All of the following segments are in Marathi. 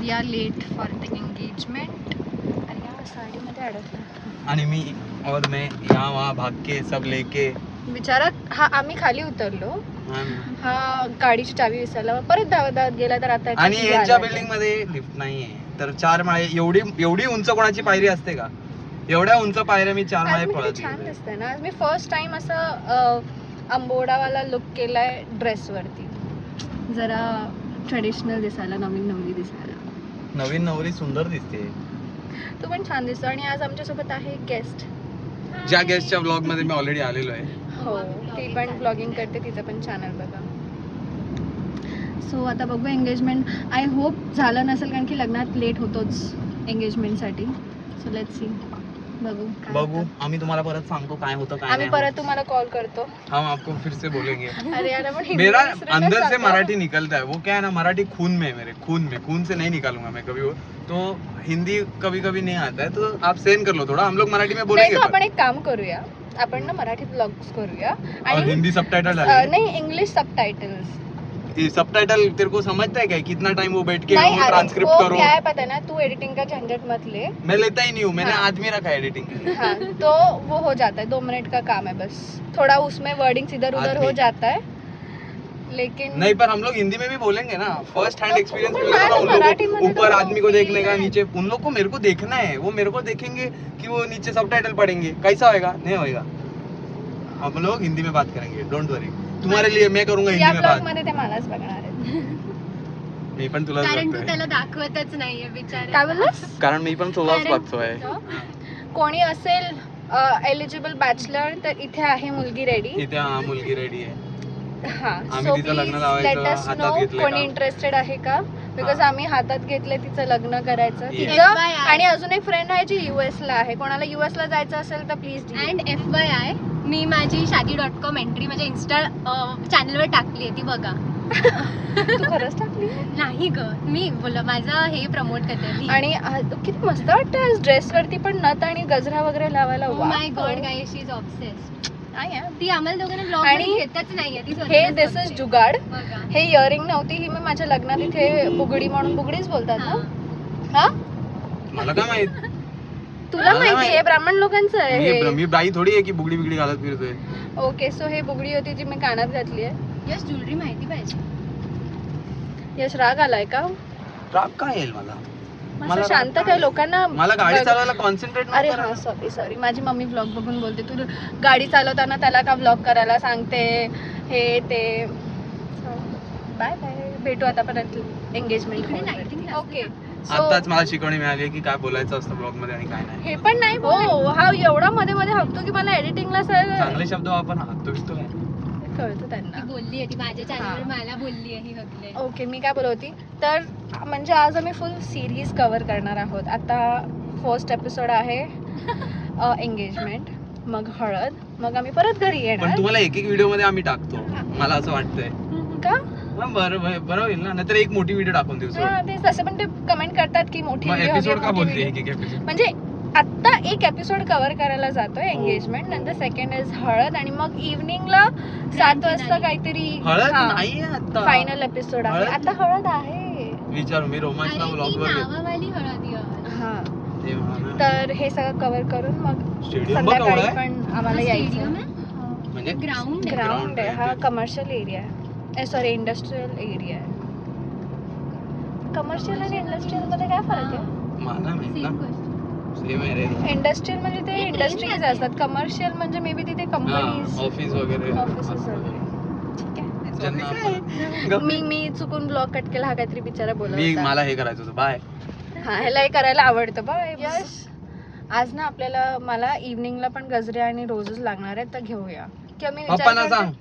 We are late for the engagement. अरे यार साडीमध्ये अडकला. आणि मी और मैं यहाँ वहाँ भाग के सब लेके बिचारा. हा आम्ही खाली उतरलो. हा गाडीची चावी विसरला. परत धावत धावत गेला. तर आता आणि यांच्या बिल्डिंग मध्ये लिफ्ट नाहीये. तर 4 माळे एवढी उंच कोणाची पायरी असते का? एवढ्या उंच पायऱ्या मी 4 माळे पळत. छान दिसतंय ना. आज मी फर्स्ट टाइम असं अंबोडावाला लुक केलाय ड्रेस वरती. जरा ट्रेडिशनल दिसायला, नवीन नवरी दिसायला. नवीन नवरी सुंदर दिसते. तू पण छान दिसतो. आणि आज आमच्यासोबत आहे गेस्ट. ज्या गेस्टच्या ब्लॉग मध्ये मी ऑलरेडी आलेलो आहे. हो, ती पण ब्लॉगिंग करते. तिचं पण चॅनल बघा. सो आता बघू एंगेजमेंट. आय होप झालं नसेल, कारण की लग्नात लेट होतोच एंगेजमेंटसाठी. So let's see. बघू. आम्ही तुम्हाला परत सांगतो काय होतं काय नाही. आम्ही परत तुम्हाला कॉल करतो. हम आपको फिर से बोलेंगे. अरे यार आपण मेरा अंदर से मराठी निकलता है. वो क्या है ना, मराठी खून में है मेरे. खून से नहीं निकालूंगा मैं कभी. वो तो हिंदी कभी कभी नहीं आता है, तो आप सेंड कर लो थोड़ा. हम लोग मराठी में बोलेंगे. आपण एक काम करूया. आपण ना मराठी ब्लॉग्स करूया आणि हिंदी सबटाइटल डालेंगे. नहीं, इंग्लिश सबटाइटल्स. सबटाइटल तेरे को समझता है क्या? कितना टाइम वो बैठ के ट्रांसक्रिप्ट करो. क्या है पता है ना, तू एडिटिंग का झंझट मत ले. मैं लेता ही नहीं हूँ. मैंने आदमी रखा है एडिटिंग के लिए. हाँ, तो वो हो जाता है. 2 मिनट का काम है बस. थोड़ा उसमें वर्डिंग्स इधर उधर हो जाता है, लेकिन नहीं. पर हम लोग हिंदी में भी बोलेंगे ना. फर्स्ट हैंड एक्सपीरियंस मिलेगा ना उन लोगों को. ऊपर आदमी को देखने का, नीचे उन लोग को मेरे को देखना है. वो मेरे को देखेंगे कि वो नीचे सबटाइटल पढ़ेंगे. कैसा होएगा? नहीं होएगा. हम लोग हिंदी में बात करेंगे. डोंट वरी. तुम्हारे लिए मैं करूंगा हिंदी में बात. मध्ये ते मलाच बघणार आहेत. मी पण तुला कारण तू त्याला दाखवतच नाहीये बिचारा. काय बोललास? कारण मी पण तुलाच बघतोय. कोणी असेल एलिजिबल बॅचलर तर इथे आहे मुलगी रेडी. इथे मुलगी रेडी आहे. हा, आम्ही तिचं लग्न लावायचं हातात घेतलंय. कोणी इंटरेस्टेड आहे का? बिकॉज आम्ही हातात घेतलंय तिचं लग्न करायचं. Yes. तिचं आणि अजून एक फ्रेंड आहे जी US ला आहे. कोणाला US ला जायचं असेल तर प्लीज. अँड FYI, मी माझी शादी.com एंट्री माझ्या इन्स्टा चॅनलवर टाकली आहे, ती बघा. तू खरंच टाकली? नाही ग, मी बोल माझं हे प्रमोट करते. आणि किती मस्त वाटतं आज ड्रेस वरती पण नथ आणि गजरा वगैरे लावायला. My God guys, she is obsessed. ती आम्हाला दोघांना ब्लॉग आणि घेतच नाहीये. ती हे दिस इज जुगाड. बघा, हे इयरिंग नव्हती. ही मी माझ्या लग्नात इथे बुगडी म्हणून, बुगडीच बोलतात ना. हा, मला काय माहित. तुला माहिती आहे ब्राह्मण लोकांचं आहे हे. मी बाई थोडी आहे की बुगडी बिगडी घालत फिरतोय. ओके, सो हे बुगडी होती जी मी कानात घातली आहे. यश ज्वेलरी माहिती पाहिजे. यश राग आलाय का? राग काय येईल मला? मला शांत काय लोकांना. मला गाडी चालवायला कॉन्सन्ट्रेट अरे हा, सॉरी. माझी मम्मी व्लॉग बघून बोलते. तू गाडी चालवताना त्याला का व्लॉग करायला सांगते हे ते. Bye bye. भेटू आता परत एंगेजमेंट. ओके. आताच मला शिकवणी मिळाली की काय बोलायचं असतं ब्लॉग मध्ये आणि काय नाही. हे पण नाही. हो, हा एवढा मध्ये मध्ये हकतो की मला एडिटिंगला चांगले शब्द आपण हाकतो काय कळतं त्यांना. ती बोलली आहे, ती माझ्या चॅनलवर मला बोलली आहे ही हकले. ओके, मी काय बोलत होती तर म्हणजे आज आम्ही फुल सिरीज कव्हर करणार आहोत. आता फर्स्ट एपिसोड आहे एंगेजमेंट, मग हळद, मग आम्ही परत घरी येणार. पण तुम्हाला एक व्हिडिओ मध्ये आम्ही टाकतो. मला असं वाटतंय का? बरं होईल ना. नाहीतर एक मोठी व्हिडिओ टाकून देऊ. ते तसे पण ते कमेंट करतात की मोठी एपिसोड का बोलते एक एपिसोड. म्हणजे आता एक एपिसोड कव्हर करायला जातोय एंगेजमेंट, नंतर सेकंड इज हळद, आणि मग इव्हनिंगला 7 वाजता काहीतरी फायनल एपिसोड आहे. आता हळद आहे. विचारू मी रोमांचला ब्लॉग वर नावावाली हळद. हा, तर हे सगळं कव्हर करून मग स्टेडियम संध्याकाळी पण आम्हाला यायचं. म्हणजे ग्राउंड आहे हा. कमर्शियल एरिया आहे. सॉरी, इंडस्ट्रियल एरिया आहे. कमर्शियल आणि इंडस्ट्रियल मध्ये काय फरक आहे? मला माहित ना. इंडस्ट्रियल म्हणजे ते इंडस्ट्रीज असतात. कमर्शियल म्हणजे मे बी तिथे कंपनीज, ऑफिस वगैरे. मी चुकून ब्लॉग कट केला. हा काहीतरी बिचारा बोलत होता. मला हे करायचं होतं. बाय. हा, ह्याला हे करायला आवडतं. बाय. यश, आज ना आपल्याला मला इव्हनिंगला पण गजरे आणि रोजेस लागणार आहेत, तर घेऊया. किंवा मी पप्पांना सांग.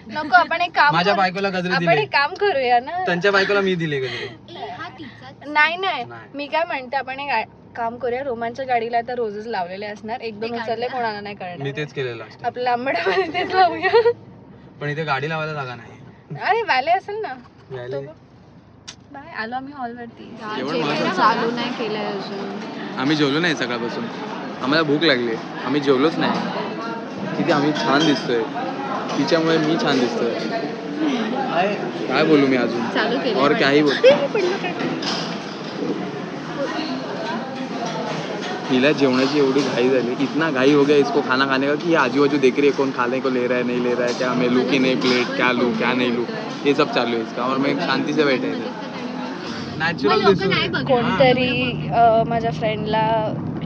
नको, आपण एक काम, माझ्या बायकोला गजरे दिले. आपण एक काम करूया ना. त्यांच्या बायकोला मी दिले गजरे. नाही, मी काय म्हणते, आपण एक काम करूया. रोमांच्या गाडीला आता रोजेस लावलेले असणार. 1-2 उचलले, कोणाला नाही कळणार. मी तेच केलेलं. आपल्या आंबड्यामध्ये तेच लावूया. पण इथे गाडी लावायला जागा नाही. अरे व्हॅले असेल ना. बाय. आलो आम्ही हॉलवरती. चालू नाही केलंय अजून. आम्ही जेवलो नाही सकाळपासून. आम्हाला भूक लागली. आम्ही जेवलोच नाही. किती आम्ही छान दिसतोय. तिच्यामुळे मी छान दिसतोय. काय बोलू मी अजून? चालू केलं और काही बोल. हिला जेवणाची एवढी घाई झाली, इतना घाई हो गया इसको खाना खाने का कि ये आजू बाजू देख रही है कौन खाने को ले रहा है नहीं ले रहा है, क्या मैं लूँ कि नहीं प्लेट, क्या लूँ क्या नहीं लूँ, ये सब चालू है इसका. और मैं शांति से बैठे नॅचरल कोणतरी माझ्या फ्रेंडला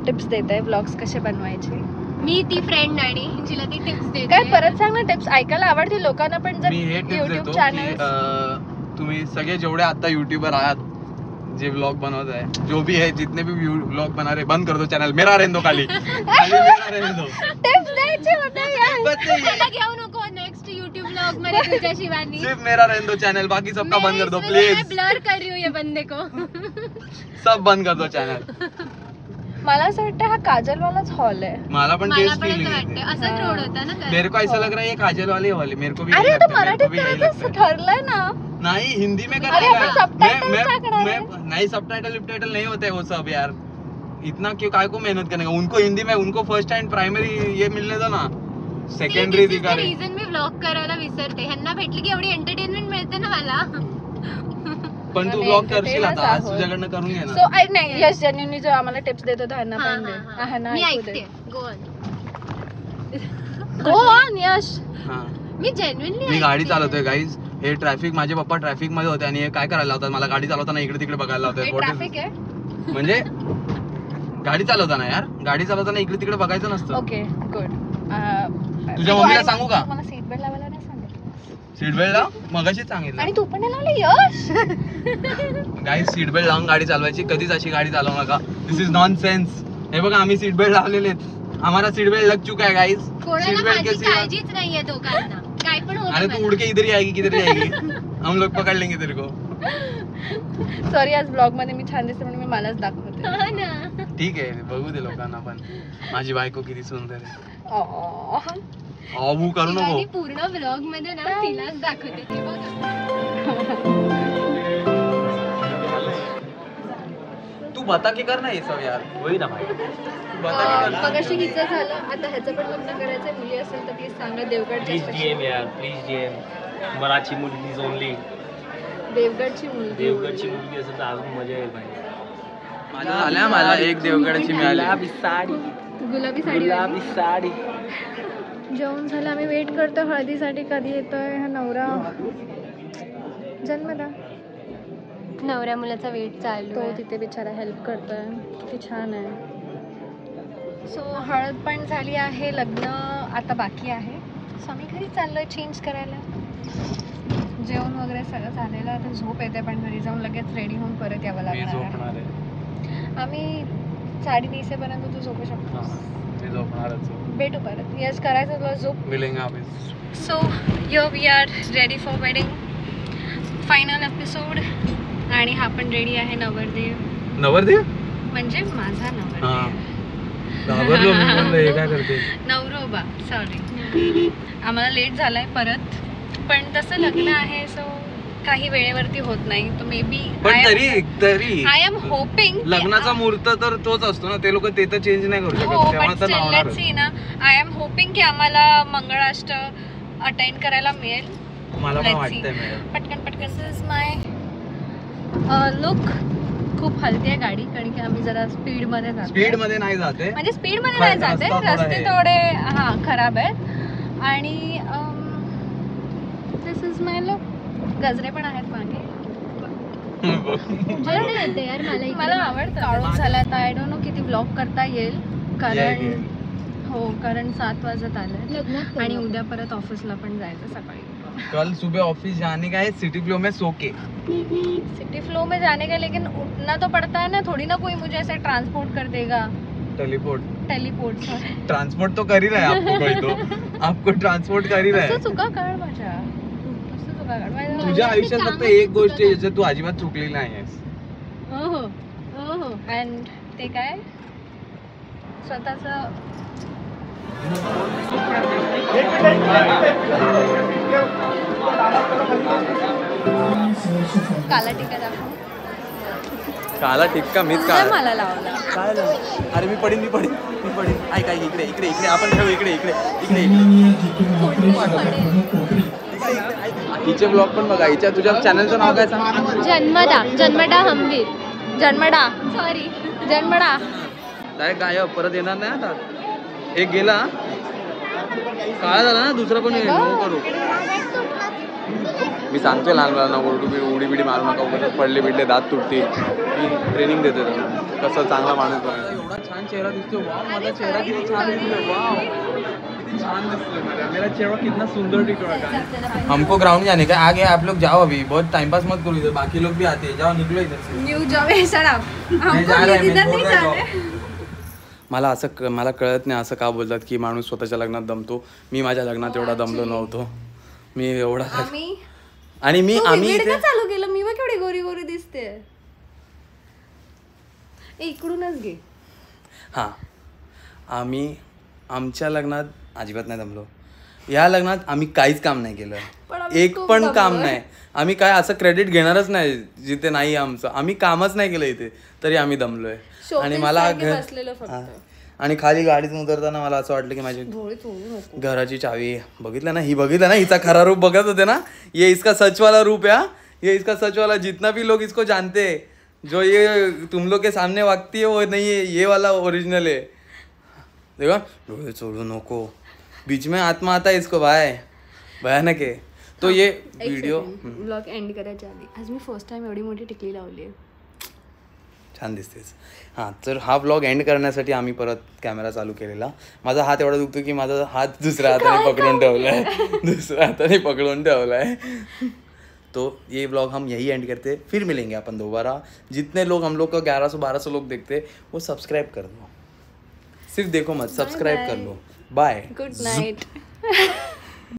टिप्स देत आहे व्लॉग्स कसे बनवायचे. मी ती फ्रेंड आणि जिला ती टिप्स देते. काय परत सांग ना, टिप्स ऐकायला आवडतील लोकांना, पण जर मी हे टिप्स युट्यूब देतो चॅनल की तुम्ही सगळे जेवढे आता युट्यूबर आहात जे व्लॉग बनवत आहे, जो भी है जितने भी व्लॉग बना रहे, बंद कर दो चॅनल, मेरा रहने दो खाली मेरा रहने दो. टिप्स द्यायचे होते यार. त्याला घेऊ नको नेक्स्ट YouTube व्लॉग मध्ये तुझ्या शिवानी. सिर्फ मेरा रहने दो चैनल, बाकी सबका बंद कर दो प्लीज. ब्लर कर रही हूँ ये बंदे को. सब बंद कर दो चॅनल. मला असं वाटतं हा काजल वालाच हॉल आहे. मला पण मला तेच पण फीलिंग असं वाटतं असंच रोड होता ना खरं. मेरे को ऐसा लग रहा है ये काजल वाले वाले मेरे को भी अरे यही आता लगता है, मेरे मराठीत को भी यही करायचं लगता है. ठरलंय ना. नहीं हिंदी में अरे करेगा. अपन subtitles टाकणार है. नहीं सबटाइटल विबटाइटल नहीं होता है वो सब यार. इतना क्यों काय को मेहनत करने का, उनको हिंदी में उनको फर्स्ट एंड प्राइमरी ये मिलने दो ना, सेकंडरी दिखा रहे. रीजन मी व्लॉग करायला विसरते. ह्यांना भेटली की एवढी एंटरटेनमेंट मिळते ना मला. पण तू आम्ही व्लॉग करशील entertainers आता, आज आहोत. तुझ्याकडनं करून घे सो ना. आय नाही यश जेन्युइनली जो आम्हाला टिप्स देत होता ह्यांना हा, पण दे. हा, हा. ह्यांना मी ऐकू दे. ऐकते. Go on. गो ऑन यश. हा. मी जेन्युइनली मी गाडी चालवतोय गाईज. हे ट्रॅफिक, माझे पप्पा ट्रॅफिक मध्ये होते आणि हे काय करायला लावतात मला, गाडी चालवताना इकडे तिकडे बघायला हे लावतात. ट्रॅफिक आहे. म्हणजे गाडी चालवताना यार, गाडी चालवताना इकडे तिकडे बघायचं नसतं. Okay good. तुझ्या मम्मीला सांगू का? मला सीट बेल्ट लावायला नाही सांगितलं. सीट बेल्ट लाव, मगाशीच सांगितलं. आणि तू पण नाही लावलं यश. गाईज सीट बेल्ट लावून गाडी चालवायची, कधीच अशी गाडी चालवू नका. दिस इज नॉनसेन्स. हे बघा आम्ही सीट बेल्ट लावलेले आहेत, आम्हाला सीट बेल्ट लग चुका है गाइस. कोणाला सीट बेल्ट माझी कैसी है? काळजीच नाहीये दोघांना. काय पण होतं अरे तू उड़ के इधर ही आएगी किधर ही आएगी, हम लोग पकड़ लेंगे तेरे को. सॉरी आज ब्लॉग मध्ये मी छान दिसते म्हणून मी मलाच दाखवते. हा ना. ठीक आहे बघू दे लोकांना पण माझी बायको किती सुंदर आहे. ऑ. आऊ करू नको. आणि पूर्ण व्लॉग मध्ये ना तिलाच दाखवते ते बघा. तू बता के करना ये सब यार. वही ना भाई. तू बता के करना. मगाशी हिचं झालं, आता ह्याचं पण लग्न करायचंय. मुली असेल तर प्लीज सांगा. प्लीज डीएम यार, प्लीज डीएम. मराठी मुलगी ओनली. देवगडची मुलगी. देवगडची मुलगी असेल तर अजून मजा येईल भाई. माझं झालं, मला एक देवगडची मिळाली. गुलाबी साडी. गुलाबी साडी. गुलाबी साडी. जेवण झालं, आम्ही वेट करतो हळदीसाठी. कधी येतोय हा नवरा. जन्मदा नवऱ्या मुलाचा वेट चालू तो आहे. तिथे बिचारा हेल्प करतोय. किती छान आहे. सो हळद पण झाली आहे, लग्न आता बाकी आहे. सो आम्ही घरी चाललोय चेंज करायला. जेवण वगैरे सगळं झालेलं. आता झोप येते, पण घरी जाऊन लगेच रेडी होऊन परत यावं मी लागणार आहे. झोपणार आहे. आम्ही 10:30 तू झोपू शकतो. मी झोपणारच. भेटू परत. यस करायचं तुला झोप. मिलेंगे आप. So here we are ready for wedding final episode. आणि हा पण रेडी आहे नवरदेव. नवरदेव म्हणजे माझा नवरदेव. हा. घाबरलो मी, म्हणलं हे काय करते. नवरोबा सॉरी. आम्हाला लेट झालाय परत, पण तसं लग्न आहे सो काही वेळेवरती होत नाही. तो मे बी पण तरी आय एम होपिंग लग्नाचा मुहूर्त तर तोच असतो ना, ते लोक ते तर चेंज नाही करू हो, शकत, तेव्हा पण तर स्टिल लावणार. लेट्स सी ना. आय एम होपिंग की आम्हाला मंगळाष्ट अटेंड करायला मिळेल. मला पण Let's वाटतंय see. मॅडम. पटकन दिस इज माय लुक. खूप हलती आहे गाडी, कारण की आम्ही जरा स्पीड मध्ये जातो. स्पीड मध्ये नाही जाते. म्हणजे स्पीड मध्ये नाही जाते, रस्ता थोडा रस्ते आहे. थोडे हा खराब आहेत. आणि दिस इज माय लुक. गजरे पण आहेत मागे. छान येते यार मला इकडे. मला आवडतं. काळोख झाला आता. आय डोंट नो किती ब्लॉग करता येईल, कारण येईल. हो कारण 7 वाजत आले लग्नात आणि उद्या परत ऑफिसला पण जायचं सकाळी. कल सुबह ऑफिस जाने का है सिटी फ्लो में सो के. सिटी फ्लो में जाने का, लेकिन उठना तो पड़ता है ना. थोड़ी ना कोई मुझे ऐसे ट्रांसपोर्ट कर देगा. Teleport sorry. ट्रांसपोर्ट तो कर ही रहा है आपको, कोई तो आपको ट्रांसपोर्ट कर ही रहा असं है. चुका काढ माझ्या. असं चुका काढ माझ्या. तुझ्या आयुष्यात फक्त एक गोष्ट आहे ज्याच्यात तू अजिबात चुकलेली नाहीयेस. हो अँड ते काय स्वतःच काला टिका दाखव. काला टिक्का मीच तुझं काय मला लावला. काय झालं? अरे मी पडीन ऐक इकडे इकडे इकडे आपण ठेवू. इकडे हिचे ब्लॉग पण बघा. हिच्या तुझ्या चॅनलचं नाव काय सांग. जन्मडा हंबीर. जन्मडा सॉरी जन्मडा डायरेक्ट गायब, परत येणार नाही आता. एक गेला काळा झाला ना, दुसरा पण येईल. नको करू. मी सांगतोय लहान मुलांना उडी बिडी मारू नका, उगाच पडले बिडले दात तुटतील. मी ट्रेनिंग देतो त्यांना कसं चांगला माणूस बनायचं. एवढा छान चेहरा दिसतोय. वाव, माझा चेहरा किती छान दिसतोय. वाव, किती छान दिसतोय मेरा चेहरा, कितना सुंदर दिख रहा है. हमको ग्राउंड जाने का, आगे आप लोग जाओ, अभी बहुत टाइम पास मत करो इधर, बाकी लोग भी आते हैं. जाओ, निकलो इधर से. न्यू जॉब है सर आप. मैं जा रहा है, मैं छोड़ रहा हमको है. मला कळत नाही असं का बोलतात की माणूस स्वतःच्या लग्नात दमतो. मी माझ्या लग्नात एवढा दमलो नव्हतो. मी एवढा आम्ही का चालू केलं. मी मग केवढी गोरी गोरी दिसते. इकडूनच घे. हां, आम्ही आमच्या लग्नात अजिबात नाही दमलो. या लग्नात आम्ही काहीच काम नाही केलं. एक पण काम नाही. आम्ही काय असं क्रेडिट घेणारच नाही जिथे नाही आमचं. आम्ही कामच नाही केलं इथे, तरी आम्ही दमलोय. आणि मला आणि खाली गाडीतून उतरताना मला असं वाटलं की माझी घराची चावी बघितलं ना, हिचा खरा रूप बघत होते ना. ये इसका सच वाला रूप है. ये इसका सच वाला, जितना भी लोग इसको जानते हैं, जो ये तुम लोग के सामने वागती है वो नहीं है, ये वाला ओरिजिनल है. देखो, डोळे चोळू नको, बीच में आत्मा आता है इसको भाई, भयानक है. तो ये व्हिडिओ ब्लॉग एंड करायच्या आधी आज मी फर्स्ट टाइम एवढी मोठी टिकली लावली आहे. छान दिसतेच. हां, तर हा ब्लॉग एंड करण्यासाठी आम्ही परत कॅमेरा चालू केलेला. माझा हात एवढा दुखतो की माझा हात दुसऱ्या हाताने पकडून ठेवलाय. तो ये ब्लॉग हम यही एंड करते, फिर मिलेंगे अपन दोबारा. जितने लोग हम लोग का 1100-1200 लोग देखते वो सब्सक्राइब कर दो. सिर्फ देखो मत, सब्सक्राइब कर लो. Bye, good Knight.